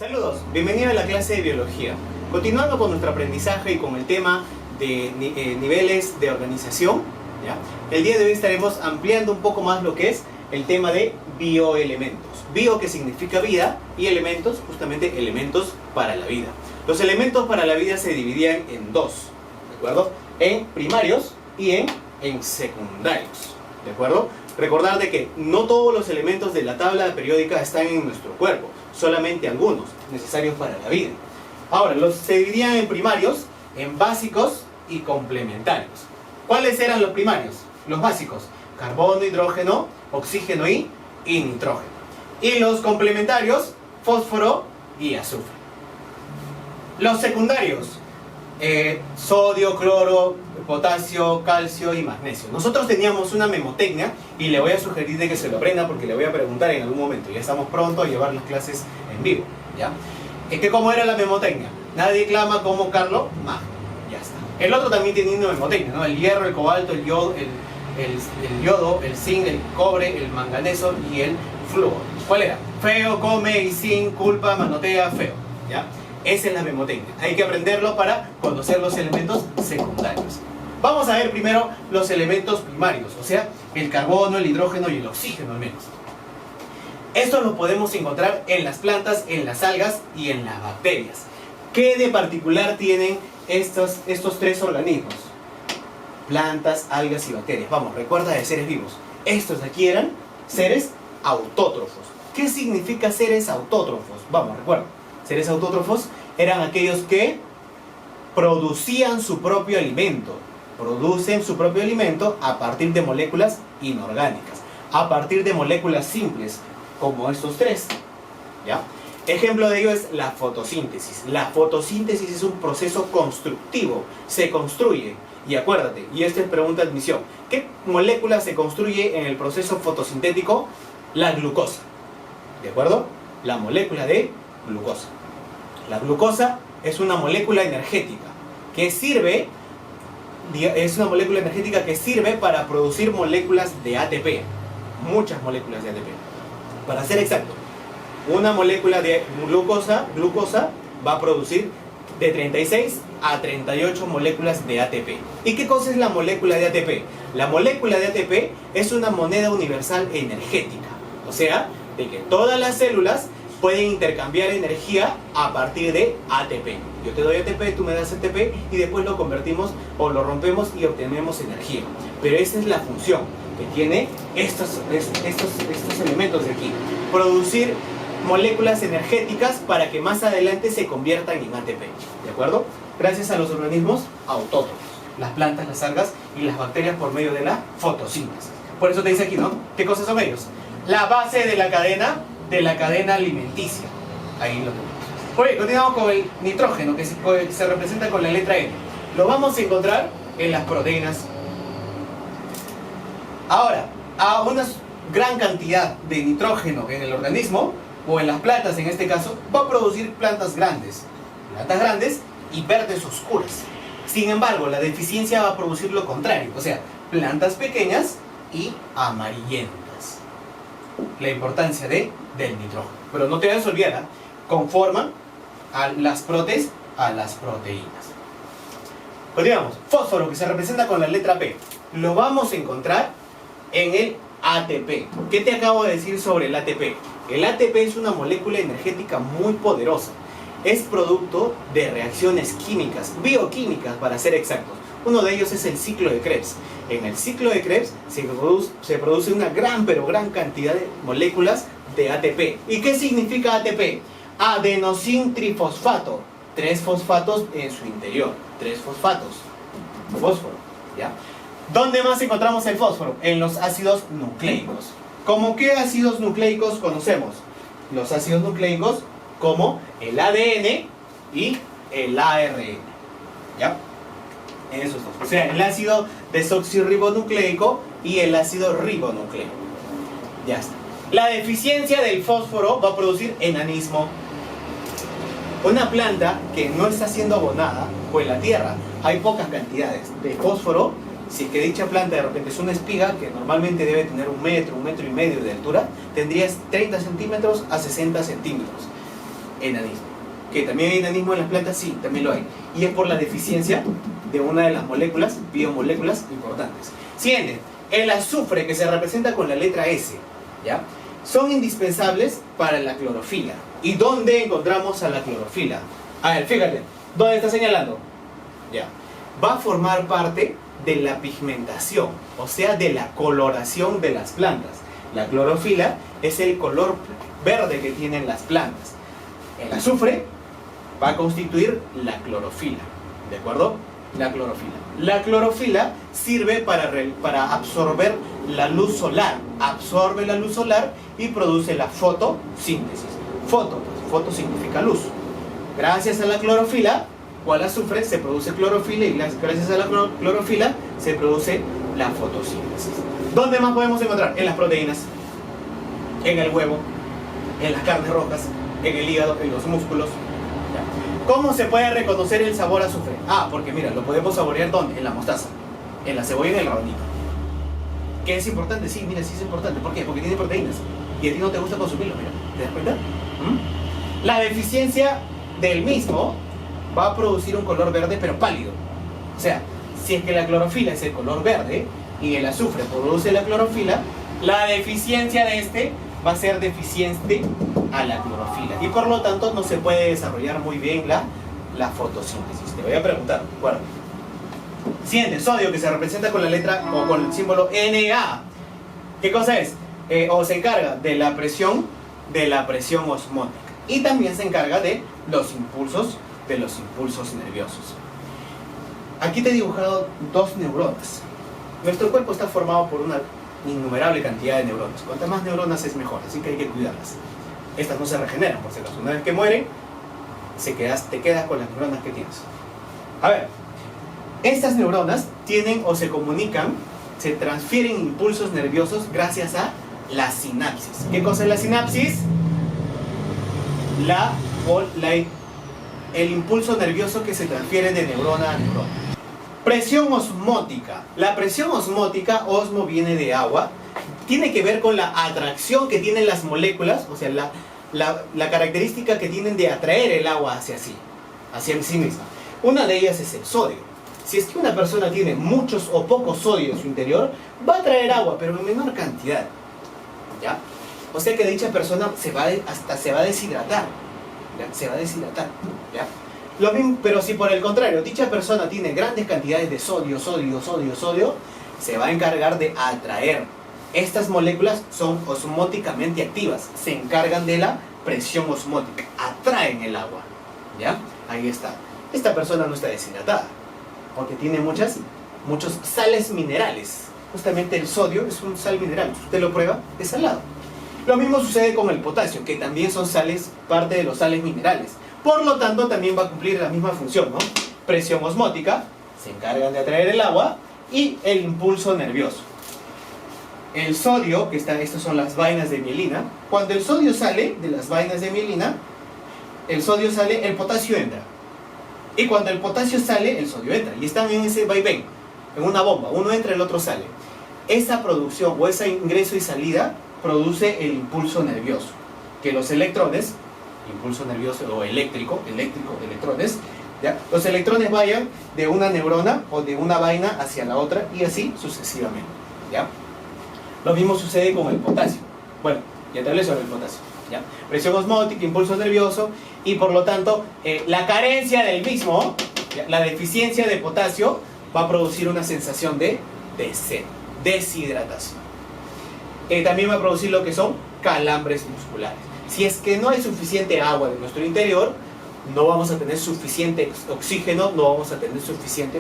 Saludos, bienvenido a la clase de biología. Continuando con nuestro aprendizaje y con el tema de niveles de organización, ¿ya? El día de hoy estaremos ampliando un poco más lo que es el tema de bioelementos. Bio, que significa vida, y elementos, justamente elementos para la vida. Los elementos para la vida se dividían en dos, ¿de acuerdo? En primarios y en secundarios, ¿de acuerdo? Recordar de que no todos los elementos de la tabla periódica están en nuestro cuerpo, solamente algunos necesarios para la vida. Ahora, se dividían en primarios, en básicos y complementarios. ¿Cuáles eran los primarios? Los básicos: carbono, hidrógeno, oxígeno y nitrógeno. Y los complementarios: fósforo y azufre. Los secundarios: sodio, cloro, potasio, calcio y magnesio. Nosotros teníamos una memotecnia y le voy a sugerir de que se lo aprenda porque le voy a preguntar en algún momento. Ya estamos pronto a llevar las clases en vivo, ¿ya? Es que ¿cómo era la memotecnia? Nadie clama como Carlos Magno. Ya está. El otro también tenía una memotecnia, ¿no? El hierro, el cobalto, el yodo, el zinc, el cobre, el manganeso y el flúor. ¿Cuál era? Feo, come y sin culpa, manotea, feo, ¿ya? Esa es la memotecnia. Hay que aprenderlo para conocer los elementos secundarios. Vamos a ver primero los elementos primarios, o sea, el carbono, el hidrógeno y el oxígeno al menos. Estos los podemos encontrar en las plantas, en las algas y en las bacterias. ¿Qué de particular tienen estos tres organismos? Plantas, algas y bacterias. Vamos, recuerda de seres vivos. Estos de aquí eran seres autótrofos. ¿Qué significa seres autótrofos? Vamos, recuerda. Seres autótrofos eran aquellos que producían su propio alimento. Producen su propio alimento a partir de moléculas inorgánicas, a partir de moléculas simples, como estos tres, ¿ya? Ejemplo de ello es la fotosíntesis. La fotosíntesis es un proceso constructivo, se construye. Y acuérdate, y esta es pregunta de admisión, ¿qué molécula se construye en el proceso fotosintético? La glucosa, ¿de acuerdo? La molécula de glucosa. La glucosa es una molécula energética que sirve, para producir moléculas de ATP, muchas moléculas de ATP. Para ser exacto, una molécula de glucosa va a producir de 36 a 38 moléculas de ATP. ¿Y qué cosa es la molécula de ATP? La molécula de ATP es una moneda universal energética, o sea, de que todas las células pueden intercambiar energía a partir de ATP. Yo te doy ATP, tú me das ATP y después lo convertimos o lo rompemos y obtenemos energía. Pero esa es la función que tiene estos elementos de aquí. Producir moléculas energéticas para que más adelante se conviertan en ATP. ¿De acuerdo? Gracias a los organismos autótrofos. Las plantas, las algas y las bacterias por medio de la fotosíntesis. Por eso te dice aquí, ¿no? ¿Qué cosas son ellos? La base de la cadena alimenticia. Ahí lo tenemos. Oye, continuamos con el nitrógeno, que se representa con la letra N. Lo vamos a encontrar en las proteínas. Ahora, a una gran cantidad de nitrógeno en el organismo, o en las plantas en este caso, va a producir plantas grandes y verdes oscuras. Sin embargo, la deficiencia va a producir lo contrario, o sea, plantas pequeñas y amarillentas. La importancia del nitrógeno. Pero no te vayas a olvidar, conforman a las proteínas. Continuamos. Fósforo, que se representa con la letra P, lo vamos a encontrar en el ATP. ¿Qué te acabo de decir sobre el ATP? El ATP es una molécula energética muy poderosa. Es producto de reacciones químicas, bioquímicas para ser exactos. Uno de ellos es el ciclo de Krebs. En el ciclo de Krebs se produce una gran cantidad de moléculas de ATP. ¿Y qué significa ATP? Adenosin trifosfato. 3 fosfatos en su interior. 3 fosfatos. Fósforo, ¿ya? ¿Dónde más encontramos el fósforo? En los ácidos nucleicos. ¿Cómo qué ácidos nucleicos conocemos? Los ácidos nucleicos como el ADN y el ARN, ¿ya? Esos dos. O sea, el ácido desoxirribonucleico y el ácido ribonucleico. Ya está. La deficiencia del fósforo va a producir enanismo. Una planta que no está siendo abonada, o en la tierra hay pocas cantidades de fósforo, si es que dicha planta de repente es una espiga que normalmente debe tener 1 metro, 1,5 metros de altura, tendrías 30 centímetros a 60 centímetros. enanismo. ¿Que también hay enanismo en las plantas? Sí, también lo hay. Y es por la deficiencia de una de las moléculas, biomoléculas importantes. Siguiente, el azufre, que se representa con la letra S, ¿ya? Son indispensables para la clorofila. ¿Y dónde encontramos a la clorofila? A ver, fíjate, ¿dónde está señalando? Ya. Va a formar parte de la pigmentación, o sea, de la coloración de las plantas. La clorofila es el color verde que tienen las plantas. El azufre va a constituir la clorofila, ¿de acuerdo? La clorofila. La clorofila sirve para absorber la luz solar. Absorbe la luz solar y produce la fotosíntesis. Foto significa luz. Gracias a la clorofila o al azufre se produce clorofila y gracias a la clorofila se produce la fotosíntesis. ¿Dónde más podemos encontrar? En las proteínas, en el huevo, en las carnes rojas, en el hígado, en los músculos. ¿Cómo se puede reconocer el sabor a azufre? Ah, porque mira, lo podemos saborear ¿dónde? En la mostaza, en la cebolla y en el rabanito. ¿Qué es importante? Sí, mira, sí es importante. ¿Por qué? Porque tiene proteínas. Y a ti no te gusta consumirlo, mira. ¿Te das cuenta? La deficiencia del mismo va a producir un color verde, pero pálido. O sea, si es que la clorofila es el color verde y el azufre produce la clorofila, la deficiencia de este va a ser deficiente a la clorofila y por lo tanto no se puede desarrollar muy bien la fotosíntesis. Te voy a preguntar, bueno, siguiente, sodio, que se representa con la letra o con el símbolo Na. ¿Qué cosa es? O se encarga de la presión osmótica y también se encarga de los impulsos nerviosos. Aquí te he dibujado dos neuronas. Nuestro cuerpo está formado por una innumerable cantidad de neuronas. Cuantas más neuronas es mejor, así que hay que cuidarlas. Estas no se regeneran, por si acaso. Una vez que mueren, te quedas con las neuronas que tienes. A ver, estas neuronas tienen o se comunican, se transfieren impulsos nerviosos gracias a la sinapsis. ¿Qué cosa es la sinapsis? El impulso nervioso que se transfiere de neurona a neurona. Presión osmótica. La presión osmótica, osmo viene de agua, tiene que ver con la atracción que tienen las moléculas, o sea, la característica que tienen de atraer el agua hacia sí misma. Una de ellas es el sodio. Si es que una persona tiene muchos o pocos sodio en su interior, va a atraer agua, pero en menor cantidad. ¿Ya? O sea que dicha persona hasta se va a deshidratar. ¿Ya? Se va a deshidratar. ¿Ya? Lo mismo, pero si por el contrario, dicha persona tiene grandes cantidades de sodio, se va a encargar de atraer. Estas moléculas son osmóticamente activas, se encargan de la presión osmótica, atraen el agua. ¿Ya? Ahí está. Esta persona no está deshidratada, porque tiene muchos sales minerales. Justamente el sodio es un sal mineral, si usted lo prueba, es salado. Lo mismo sucede con el potasio, que también son sales, parte de los sales minerales. Por lo tanto, también va a cumplir la misma función, ¿no? Presión osmótica, se encargan de atraer el agua, y el impulso nervioso. El sodio, estas son las vainas de mielina. Cuando el sodio sale de las vainas de mielina, el potasio entra. Y cuando el potasio sale, el sodio entra. Y están en ese vaivén, en una bomba. Uno entra, el otro sale. Esa producción o ese ingreso y salida produce el impulso nervioso. Que los electrones, impulso nervioso o eléctrico, electrones, ¿ya? Los electrones vayan de una neurona o de una vaina hacia la otra y así sucesivamente. ¿Ya? Lo mismo sucede con el potasio. Bueno, ya te hablé sobre el potasio. ¿Ya? Presión osmótica, impulso nervioso y por lo tanto la carencia del mismo, ¿ya? La deficiencia de potasio va a producir una sensación de sed, deshidratación. También va a producir lo que son calambres musculares. Si es que no hay suficiente agua en nuestro interior, no vamos a tener suficiente oxígeno, no vamos a tener suficiente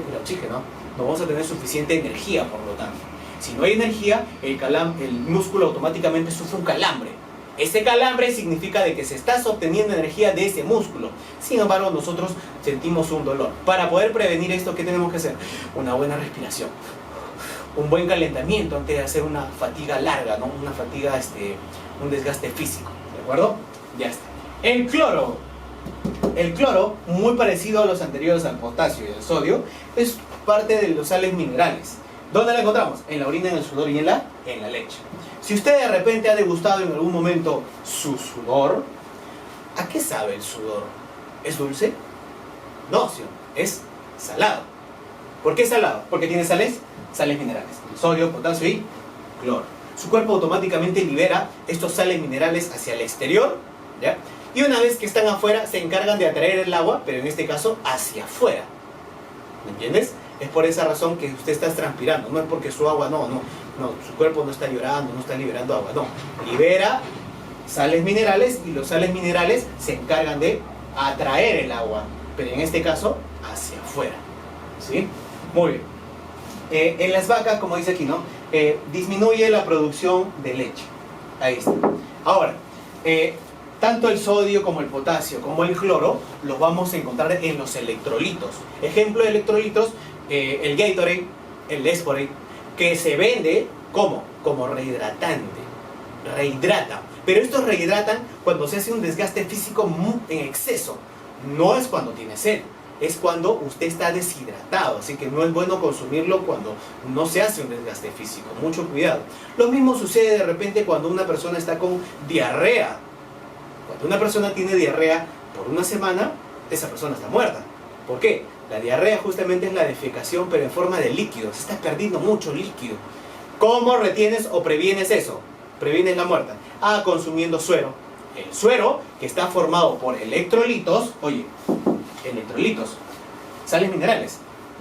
energía, por lo tanto. Si no hay energía, el músculo automáticamente sufre un calambre. Ese calambre significa de que se está obteniendo energía de ese músculo. Sin embargo, nosotros sentimos un dolor. Para poder prevenir esto, ¿qué tenemos que hacer? Una buena respiración. Un buen calentamiento antes de hacer una fatiga larga, ¿no? Una fatiga, un desgaste físico. ¿De acuerdo? Ya está. El cloro. El cloro, muy parecido a los anteriores al potasio y al sodio, es parte de los sales minerales. ¿Dónde la encontramos? En la orina, en el sudor y en la leche. Si usted de repente ha degustado en algún momento su sudor, ¿A qué sabe el sudor? ¿Es dulce? No, sí, es salado. ¿Por qué salado? Porque tiene sales minerales, sodio, potasio y cloro. Su cuerpo automáticamente libera estos sales minerales hacia el exterior, ¿ya? Y una vez que están afuera, se encargan de atraer el agua, pero en este caso hacia afuera. ¿Me entiendes? Es por esa razón que usted está transpirando. No es porque su agua, no, su cuerpo no está llorando, no está liberando agua, no. Libera sales minerales y los sales minerales se encargan de atraer el agua, pero en este caso hacia afuera. ¿Sí? Muy bien. En las vacas, como dice aquí, ¿no? Disminuye la producción de leche. Ahí está. Ahora, tanto el sodio como el potasio como el cloro los vamos a encontrar en los electrolitos. Ejemplo de electrolitos, el Gatorade, el Esporade, que se vende como rehidratante. Rehidrata. Pero estos rehidratan cuando se hace un desgaste físico en exceso. No es cuando tiene sed, es cuando usted está deshidratado. Así que no es bueno consumirlo cuando no se hace un desgaste físico. Mucho cuidado. Lo mismo sucede de repente cuando una persona está con diarrea. Cuando una persona tiene diarrea por una semana, esa persona está muerta. ¿Por qué? La diarrea justamente es la defecación, pero en forma de líquido. Se está perdiendo mucho líquido. ¿Cómo retienes o previenes eso? Previenes la muerte. Consumiendo suero. El suero, que está formado por electrolitos, electrolitos, sales minerales,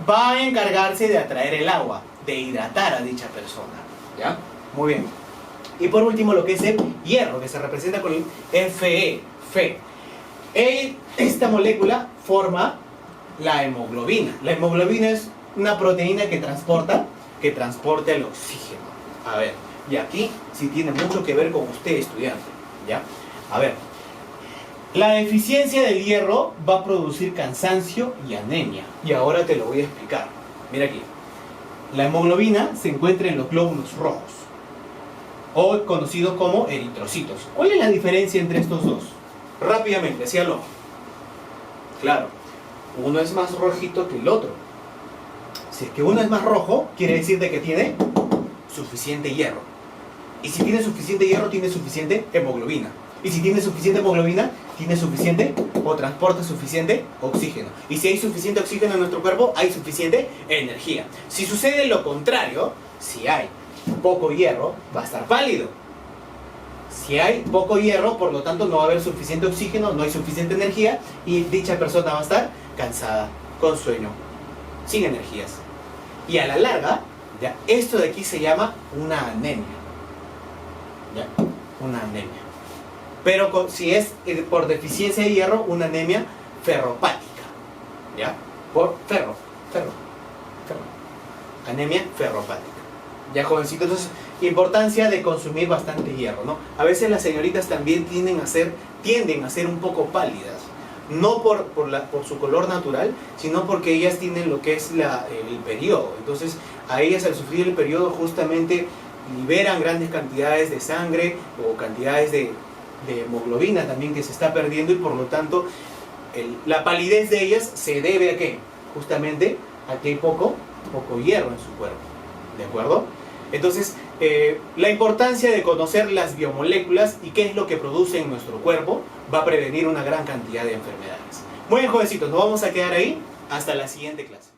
va a encargarse de atraer el agua, de hidratar a dicha persona. ¿Ya? Muy bien. Y por último, lo que es el hierro, que se representa con el Fe. Esta molécula forma la hemoglobina. La hemoglobina es una proteína que transporta el oxígeno. A ver, y aquí sí tiene mucho que ver con usted, estudiante. ¿Ya? A ver, la deficiencia del hierro va a producir cansancio y anemia. Y ahora te lo voy a explicar. Mira aquí. La hemoglobina se encuentra en los glóbulos rojos, o conocidos como eritrocitos. ¿Cuál es la diferencia entre estos dos? Rápidamente, hacia el ojo. Claro, uno es más rojito que el otro. Si es que uno es más rojo, quiere decir de que tiene suficiente hierro. Y si tiene suficiente hierro, tiene suficiente hemoglobina. Y si tiene suficiente hemoglobina, tiene suficiente o transporta suficiente oxígeno. Y si hay suficiente oxígeno en nuestro cuerpo, hay suficiente energía. Si sucede lo contrario, si hay poco hierro, va a estar pálido. Si hay poco hierro, por lo tanto no va a haber suficiente oxígeno, no hay suficiente energía y dicha persona va a estar cansada, con sueño, sin energías. Y a la larga, ya, esto de aquí se llama una anemia. ¿Ya? Una anemia. Pero si es por deficiencia de hierro, una anemia ferropática. ¿Ya? Por ferro. Anemia ferropática. Ya, jovencito, entonces, importancia de consumir bastante hierro, ¿no? A veces las señoritas también tienden a ser un poco pálidas. No por su color natural, sino porque ellas tienen lo que es el periodo. Entonces, a ellas al sufrir el periodo justamente liberan grandes cantidades de sangre o cantidades de hemoglobina también que se está perdiendo, y por lo tanto la palidez de ellas se debe a ¿qué? Justamente a que hay poco hierro en su cuerpo. ¿De acuerdo? Entonces, la importancia de conocer las biomoléculas y qué es lo que produce en nuestro cuerpo va a prevenir una gran cantidad de enfermedades. Muy bien, jovencitos, nos vamos a quedar ahí hasta la siguiente clase.